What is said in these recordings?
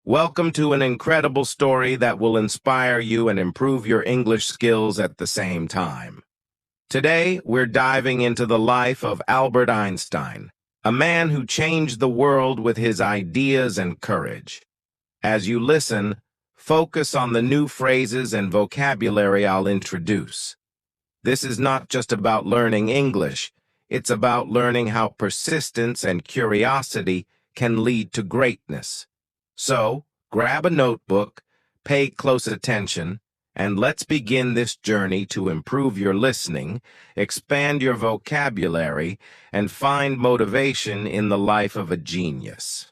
Welcome to an incredible story that will inspire you and improve your English skills at the same time. Today, we're diving into the life of Albert Einstein, a man who changed the world with his ideas and courage. As you listen, focus on the new phrases and vocabulary I'll introduce. This is not just about learning English, it's about learning how persistence and curiosity can lead to greatness. So, grab a notebook, pay close attention, and let's begin this journey to improve your listening, expand your vocabulary, and find motivation in the life of a genius.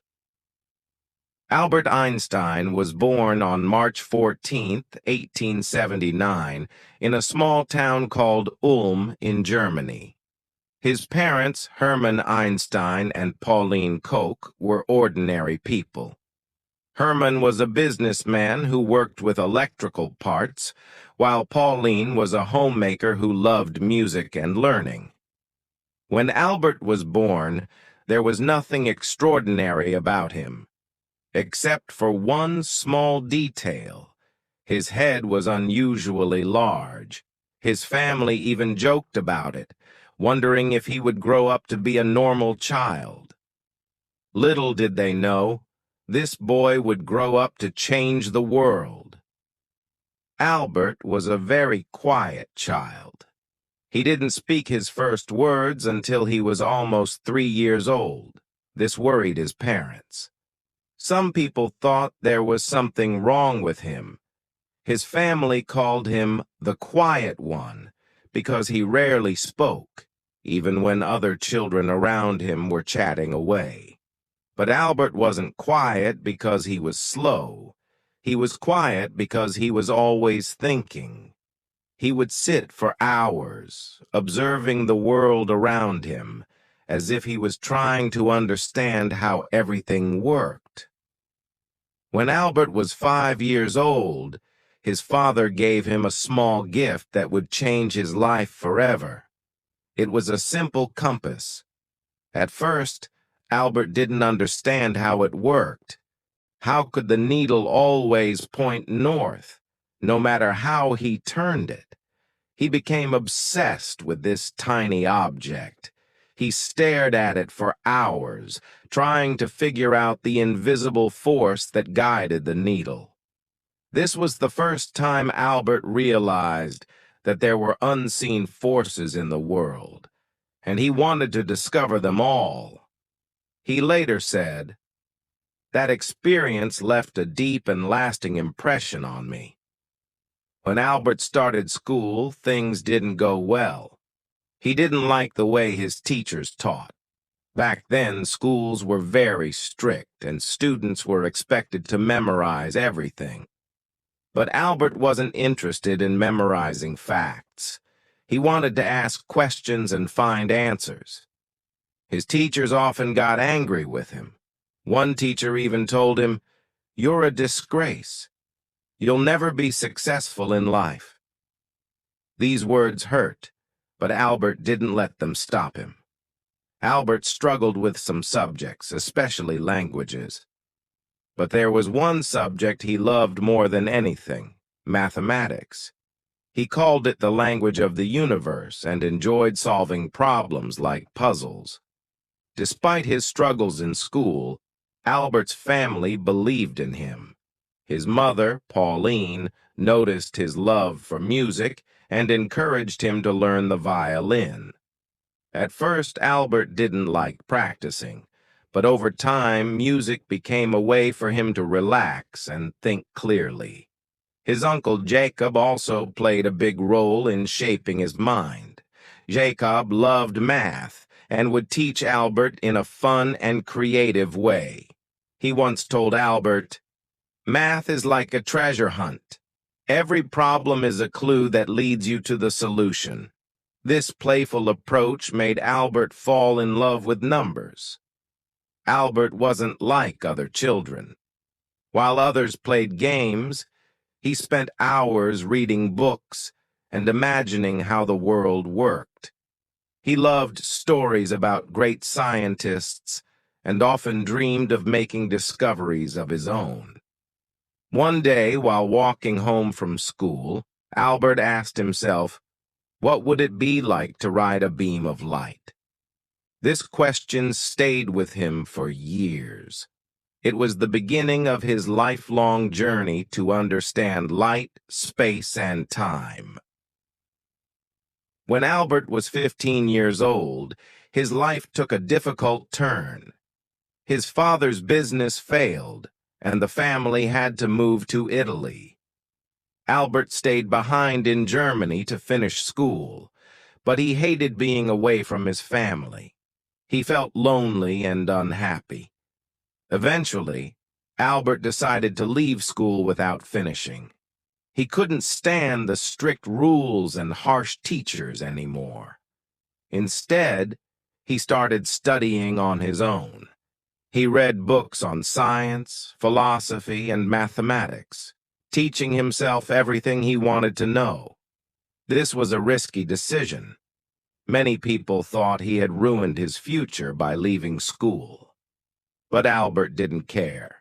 Albert Einstein was born on March 14, 1879, in a small town called Ulm in Germany. His parents, Hermann Einstein and Pauline Koch, were ordinary people. Hermann was a businessman who worked with electrical parts, while Pauline was a homemaker who loved music and learning. When Albert was born, there was nothing extraordinary about him, except for one small detail. His head was unusually large. His family even joked about it, wondering if he would grow up to be a normal child. Little did they know, this boy would grow up to change the world. Albert was a very quiet child. He didn't speak his first words until he was almost 3 years old. This worried his parents. Some people thought there was something wrong with him. His family called him the quiet one because he rarely spoke, even when other children around him were chatting away. But Albert wasn't quiet because he was slow. He was quiet because he was always thinking. He would sit for hours, observing the world around him, as if he was trying to understand how everything worked. When Albert was 5 years old, his father gave him a small gift that would change his life forever. It was a simple compass. At first, Albert didn't understand how it worked. How could the needle always point north, no matter how he turned it? He became obsessed with this tiny object. He stared at it for hours, trying to figure out the invisible force that guided the needle. This was the first time Albert realized that there were unseen forces in the world, and he wanted to discover them all. He later said, "That experience left a deep and lasting impression on me." When Albert started school, things didn't go well. He didn't like the way his teachers taught. Back then, schools were very strict, and students were expected to memorize everything. But Albert wasn't interested in memorizing facts. He wanted to ask questions and find answers. His teachers often got angry with him. One teacher even told him, "You're a disgrace. You'll never be successful in life." These words hurt, but Albert didn't let them stop him. Albert struggled with some subjects, especially languages. But there was one subject he loved more than anything: mathematics. He called it the language of the universe and enjoyed solving problems like puzzles. Despite his struggles in school, Albert's family believed in him. His mother, Pauline, noticed his love for music and encouraged him to learn the violin. At first, Albert didn't like practicing, but over time, music became a way for him to relax and think clearly. His uncle Jacob also played a big role in shaping his mind. Jacob loved math and would teach Albert in a fun and creative way. He once told Albert, "Math is like a treasure hunt. Every problem is a clue that leads you to the solution." This playful approach made Albert fall in love with numbers. Albert wasn't like other children. While others played games, he spent hours reading books and imagining how the world worked. He loved stories about great scientists and often dreamed of making discoveries of his own. One day, while walking home from school, Albert asked himself, what would it be like to ride a beam of light? This question stayed with him for years. It was the beginning of his lifelong journey to understand light, space, and time. When Albert was 15 years old, his life took a difficult turn. His father's business failed, and the family had to move to Italy. Albert stayed behind in Germany to finish school, but he hated being away from his family. He felt lonely and unhappy. Eventually, Albert decided to leave school without finishing. He couldn't stand the strict rules and harsh teachers anymore. Instead, he started studying on his own. He read books on science, philosophy, and mathematics, teaching himself everything he wanted to know. This was a risky decision. Many people thought he had ruined his future by leaving school. But Albert didn't care.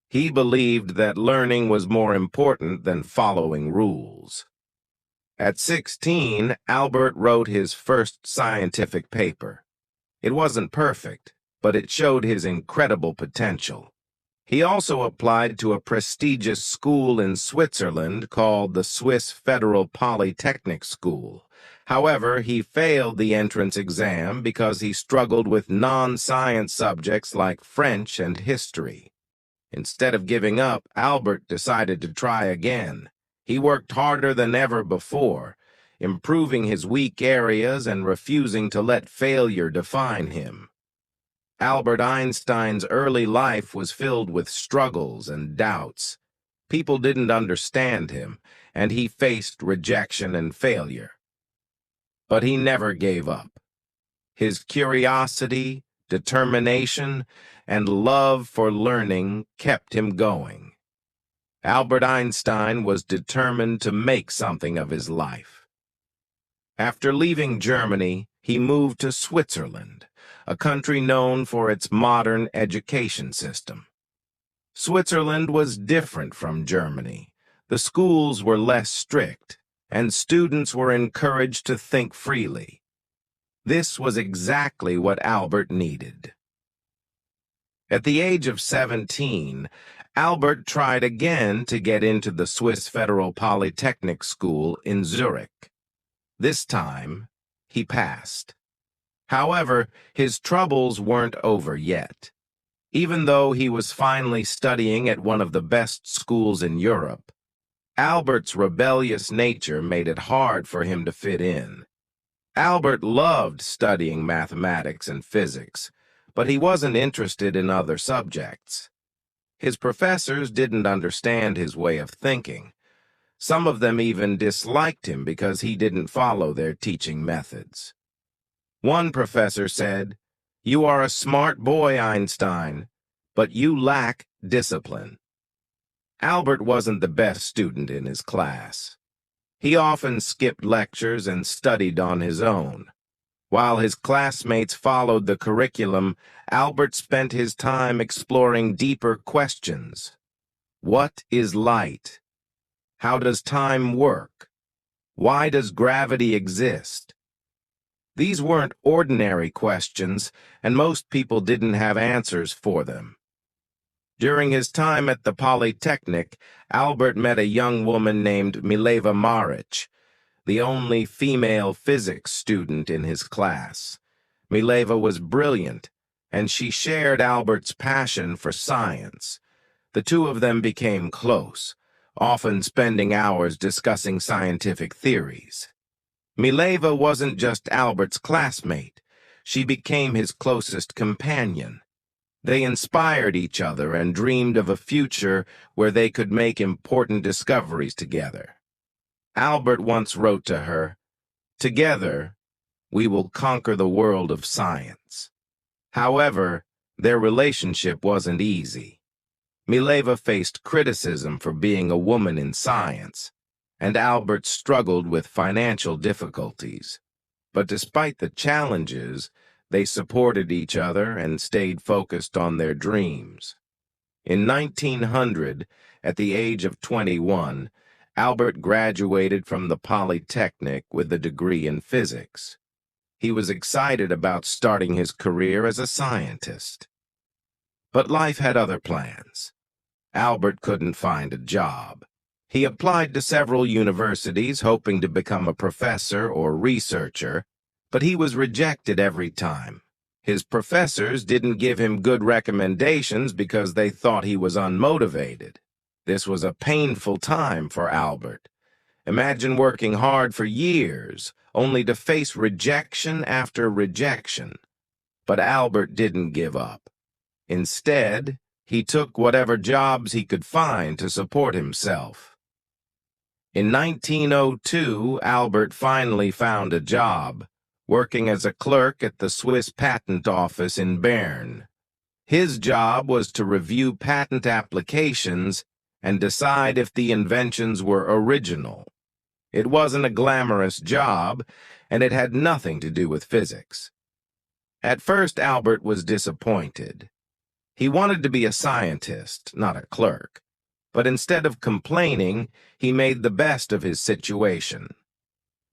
He believed that learning was more important than following rules. At 16, Albert wrote his first scientific paper. It wasn't perfect, but it showed his incredible potential. He also applied to a prestigious school in Switzerland called the Swiss Federal Polytechnic School. However, he failed the entrance exam because he struggled with non-science subjects like French and history. Instead of giving up, Albert decided to try again. He worked harder than ever before, improving his weak areas and refusing to let failure define him. Albert Einstein's early life was filled with struggles and doubts. People didn't understand him, and he faced rejection and failure. But he never gave up. His curiosity, determination, and love for learning kept him going. Albert Einstein was determined to make something of his life. After leaving Germany, he moved to Switzerland, a country known for its modern education system. Switzerland was different from Germany. The schools were less strict, and students were encouraged to think freely. This was exactly what Albert needed. At the age of 17, Albert tried again to get into the Swiss Federal Polytechnic School in Zurich. This time, he passed. However, his troubles weren't over yet. Even though he was finally studying at one of the best schools in Europe, Albert's rebellious nature made it hard for him to fit in. Albert loved studying mathematics and physics, but he wasn't interested in other subjects. His professors didn't understand his way of thinking. Some of them even disliked him because he didn't follow their teaching methods. One professor said, "You are a smart boy, Einstein, but you lack discipline." Albert wasn't the best student in his class. He often skipped lectures and studied on his own. While his classmates followed the curriculum, Albert spent his time exploring deeper questions. What is light? How does time work? Why does gravity exist? These weren't ordinary questions, and most people didn't have answers for them. During his time at the Polytechnic, Albert met a young woman named Mileva Maric, the only female physics student in his class. Mileva was brilliant, and she shared Albert's passion for science. The two of them became close, often spending hours discussing scientific theories. Mileva wasn't just Albert's classmate. She became his closest companion. They inspired each other and dreamed of a future where they could make important discoveries together. Albert once wrote to her, "Together, we will conquer the world of science." However, their relationship wasn't easy. Mileva faced criticism for being a woman in science, and Albert struggled with financial difficulties. But despite the challenges, they supported each other and stayed focused on their dreams. In 1900, at the age of 21, Albert graduated from the Polytechnic with a degree in physics. He was excited about starting his career as a scientist. But life had other plans. Albert couldn't find a job. He applied to several universities hoping to become a professor or researcher, but he was rejected every time. His professors didn't give him good recommendations because they thought he was unmotivated. This was a painful time for Albert. Imagine working hard for years, only to face rejection after rejection. But Albert didn't give up. Instead, he took whatever jobs he could find to support himself. In 1902, Albert finally found a job, working as a clerk at the Swiss Patent Office in Bern. His job was to review patent applications and decide if the inventions were original. It wasn't a glamorous job, and it had nothing to do with physics. At first, Albert was disappointed. He wanted to be a scientist, not a clerk. But instead of complaining, he made the best of his situation.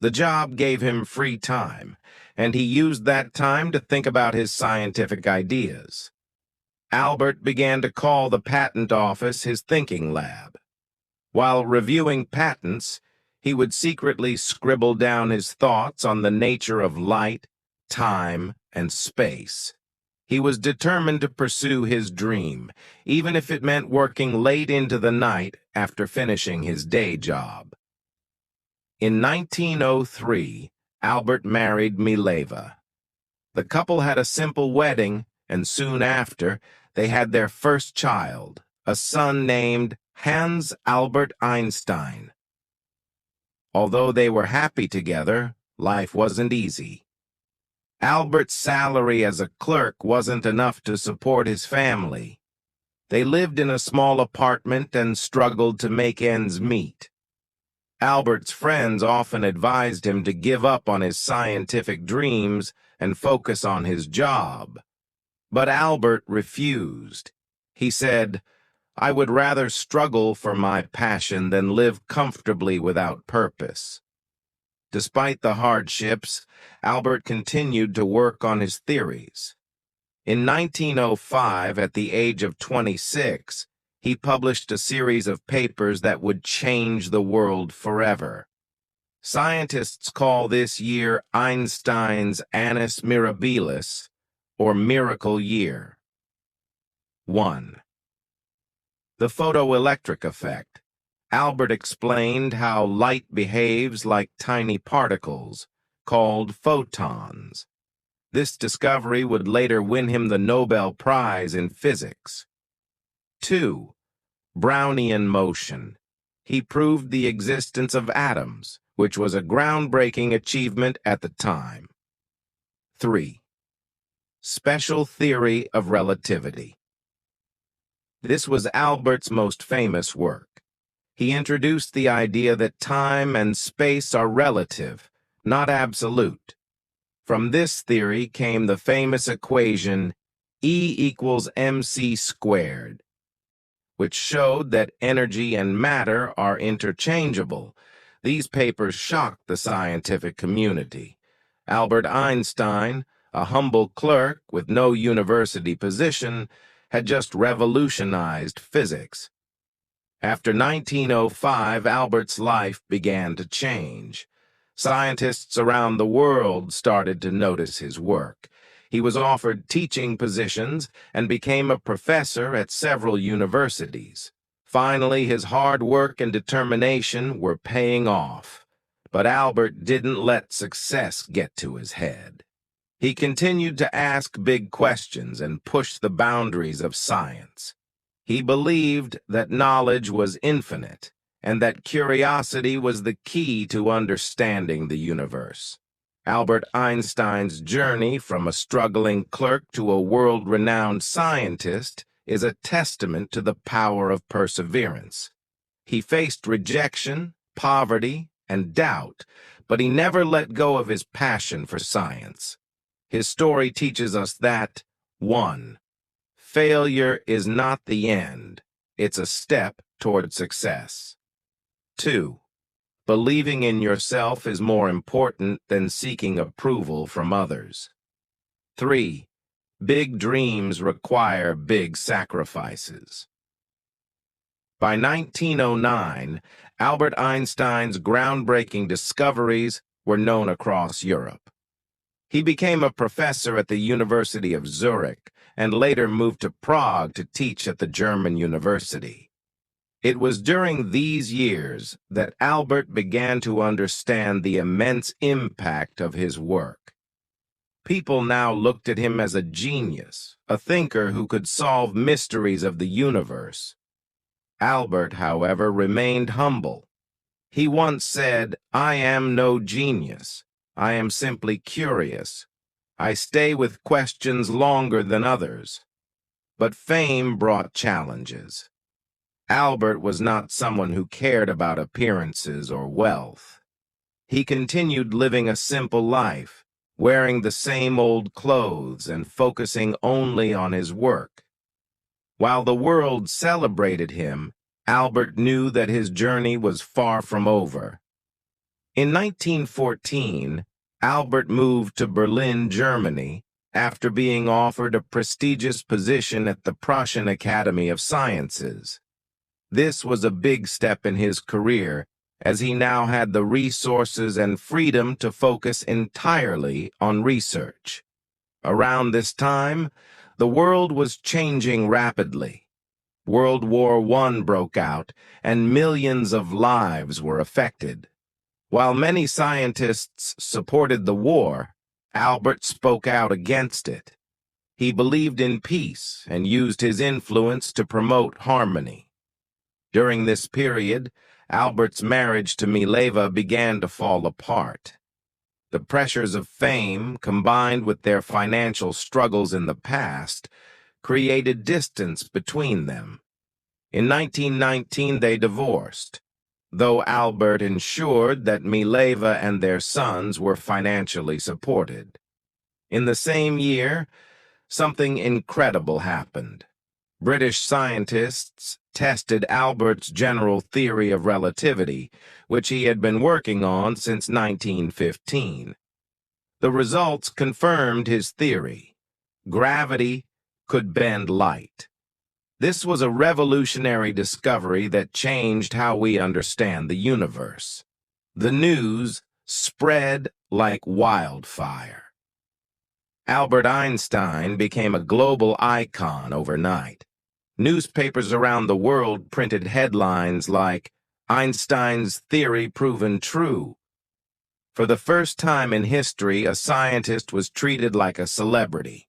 The job gave him free time, and he used that time to think about his scientific ideas. Albert began to call the patent office his thinking lab. While reviewing patents, he would secretly scribble down his thoughts on the nature of light, time, and space. He was determined to pursue his dream, even if it meant working late into the night after finishing his day job. In 1903, Albert married Mileva. The couple had a simple wedding, and soon after, they had their first child, a son named Hans Albert Einstein. Although they were happy together, life wasn't easy. Albert's salary as a clerk wasn't enough to support his family. They lived in a small apartment and struggled to make ends meet. Albert's friends often advised him to give up on his scientific dreams and focus on his job. But Albert refused. He said, "I would rather struggle for my passion than live comfortably without purpose." Despite the hardships, Albert continued to work on his theories. In 1905, at the age of 26, he published a series of papers that would change the world forever. Scientists call this year Einstein's Annus Mirabilis, or Miracle Year. 1. The photoelectric effect. Albert explained how light behaves like tiny particles, called photons. This discovery would later win him the Nobel Prize in Physics. 2. Brownian motion. He proved the existence of atoms, which was a groundbreaking achievement at the time. 3. Special theory of relativity. This was Albert's most famous work. He introduced the idea that time and space are relative, not absolute. From this theory came the famous equation E equals mc squared, which showed that energy and matter are interchangeable. These papers shocked the scientific community. Albert Einstein, a humble clerk with no university position, had just revolutionized physics. After 1905, Albert's life began to change. Scientists around the world started to notice his work. He was offered teaching positions and became a professor at several universities. Finally, his hard work and determination were paying off. But Albert didn't let success get to his head. He continued to ask big questions and push the boundaries of science. He believed that knowledge was infinite, and that curiosity was the key to understanding the universe. Albert Einstein's journey from a struggling clerk to a world-renowned scientist is a testament to the power of perseverance. He faced rejection, poverty, and doubt, but he never let go of his passion for science. His story teaches us that 1. failure is not the end. It's a step toward success. 2. Believing in yourself is more important than seeking approval from others. 3. Big dreams require big sacrifices. By 1909, Albert Einstein's groundbreaking discoveries were known across Europe. He became a professor at the University of Zurich and later moved to Prague to teach at the German university. It was during these years that Albert began to understand the immense impact of his work. People now looked at him as a genius, a thinker who could solve mysteries of the universe. Albert, however, remained humble. He once said, "I am no genius. I am simply curious. I stay with questions longer than others." But fame brought challenges. Albert was not someone who cared about appearances or wealth. He continued living a simple life, wearing the same old clothes and focusing only on his work. While the world celebrated him, Albert knew that his journey was far from over. In 1914, Albert moved to Berlin, Germany, after being offered a prestigious position at the Prussian Academy of Sciences. This was a big step in his career, as he now had the resources and freedom to focus entirely on research. Around this time, the world was changing rapidly. World War I broke out, and millions of lives were affected. While many scientists supported the war, Albert spoke out against it. He believed in peace and used his influence to promote harmony. During this period, Albert's marriage to Mileva began to fall apart. The pressures of fame, combined with their financial struggles in the past, created distance between them. In 1919, they divorced, though Albert ensured that Mileva and their sons were financially supported. In the same year, something incredible happened. British scientists tested Albert's general theory of relativity, which he had been working on since 1915. The results confirmed his theory. Gravity could bend light. This was a revolutionary discovery that changed how we understand the universe. The news spread like wildfire. Albert Einstein became a global icon overnight. Newspapers around the world printed headlines like, "Einstein's theory proven true." For the first time in history, a scientist was treated like a celebrity.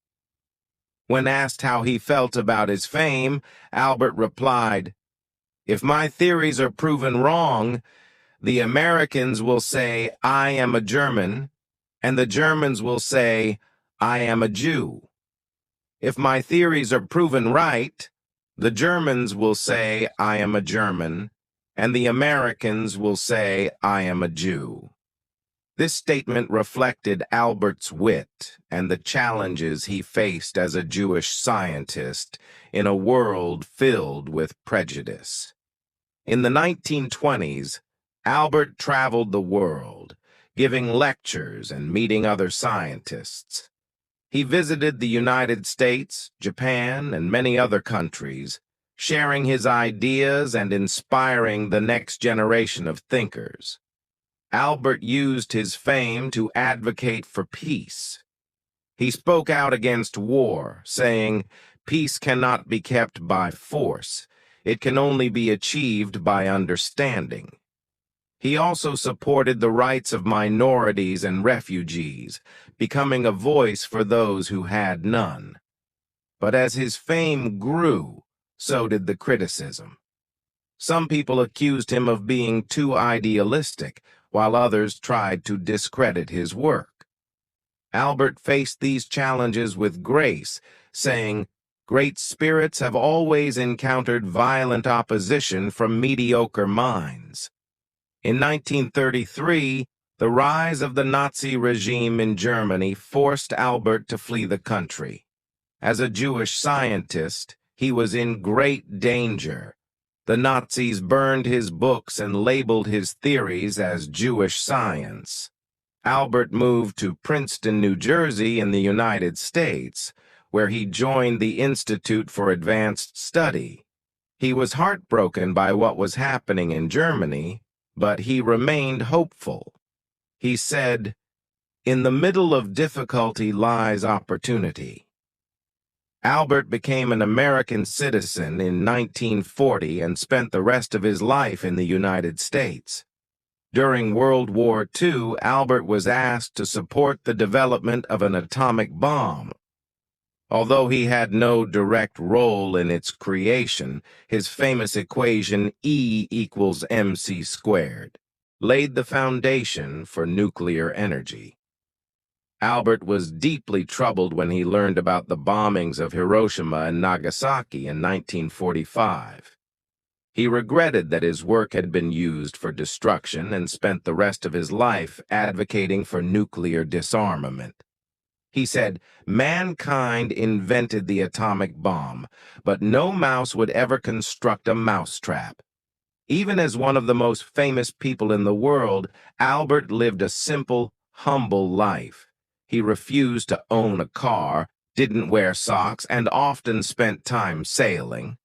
When asked how he felt about his fame, Albert replied, "If my theories are proven wrong, the Americans will say I am a German, and the Germans will say I am a Jew. If my theories are proven right, the Germans will say I am a German, and the Americans will say I am a Jew." This statement reflected Albert's wit and the challenges he faced as a Jewish scientist in a world filled with prejudice. In the 1920s, Albert traveled the world, giving lectures and meeting other scientists. He visited the United States, Japan, and many other countries, sharing his ideas and inspiring the next generation of thinkers. Albert used his fame to advocate for peace. He spoke out against war, saying, "Peace cannot be kept by force. It can only be achieved by understanding." He also supported the rights of minorities and refugees, becoming a voice for those who had none. But as his fame grew, so did the criticism. Some people accused him of being too idealistic, while others tried to discredit his work. Albert faced these challenges with grace, saying, "Great spirits have always encountered violent opposition from mediocre minds." In 1933, the rise of the Nazi regime in Germany forced Albert to flee the country. As a Jewish scientist, he was in great danger. The Nazis burned his books and labeled his theories as Jewish science. Albert moved to Princeton, New Jersey in the United States, where he joined the Institute for Advanced Study. He was heartbroken by what was happening in Germany, but he remained hopeful. He said, "In the middle of difficulty lies opportunity." Albert became an American citizen in 1940 and spent the rest of his life in the United States. During World War II, Albert was asked to support the development of an atomic bomb. Although he had no direct role in its creation, his famous equation E equals mc squared laid the foundation for nuclear energy. Albert was deeply troubled when he learned about the bombings of Hiroshima and Nagasaki in 1945. He regretted that his work had been used for destruction and spent the rest of his life advocating for nuclear disarmament. He said, "Mankind invented the atomic bomb, but no mouse would ever construct a mousetrap." Even as one of the most famous people in the world, Albert lived a simple, humble life. He refused to own a car, didn't wear socks, and often spent time sailing,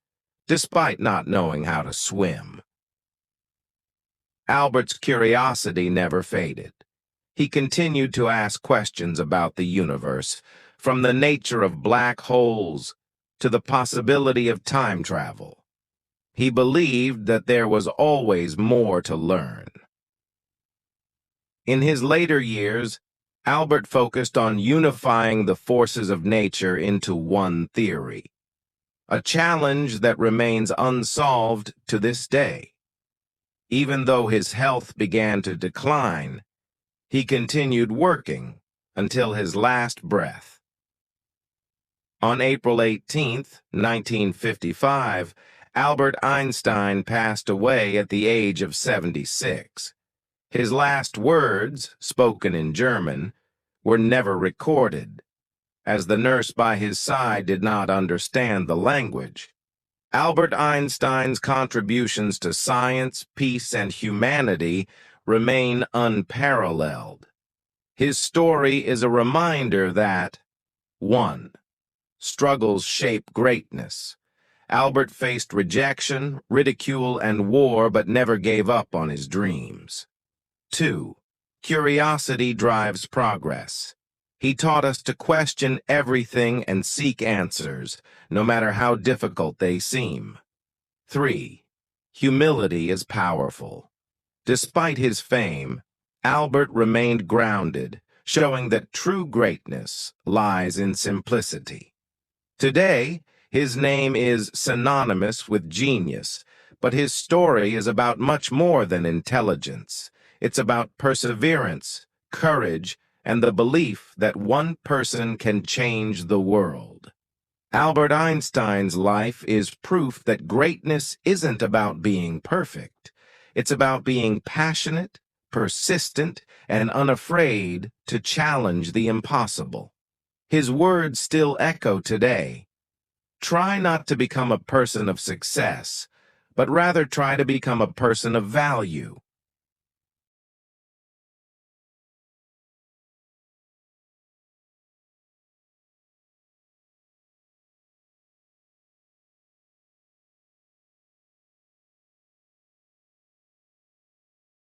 despite not knowing how to swim. Albert's curiosity never faded. He continued to ask questions about the universe, from the nature of black holes to the possibility of time travel. He believed that there was always more to learn. In his later years, Albert focused on unifying the forces of nature into one theory, a challenge that remains unsolved to this day. Even though his health began to decline, he continued working until his last breath. On April 18, 1955, Albert Einstein passed away at the age of 76. His last words, spoken in German, were never recorded, as the nurse by his side did not understand the language. Albert Einstein's contributions to science, peace, and humanity remain unparalleled. His story is a reminder that 1. Struggles shape greatness. Albert faced rejection, ridicule, and war, but never gave up on his dreams. 2. Curiosity drives progress. He taught us to question everything and seek answers, no matter how difficult they seem. 3. Humility is powerful. Despite his fame, Albert remained grounded, showing that true greatness lies in simplicity. Today, his name is synonymous with genius, but his story is about much more than intelligence. It's about perseverance, courage, and the belief that one person can change the world. Albert Einstein's life is proof that greatness isn't about being perfect. It's about being passionate, persistent, and unafraid to challenge the impossible. His words still echo today. Try not to become a person of success, but rather try to become a person of value.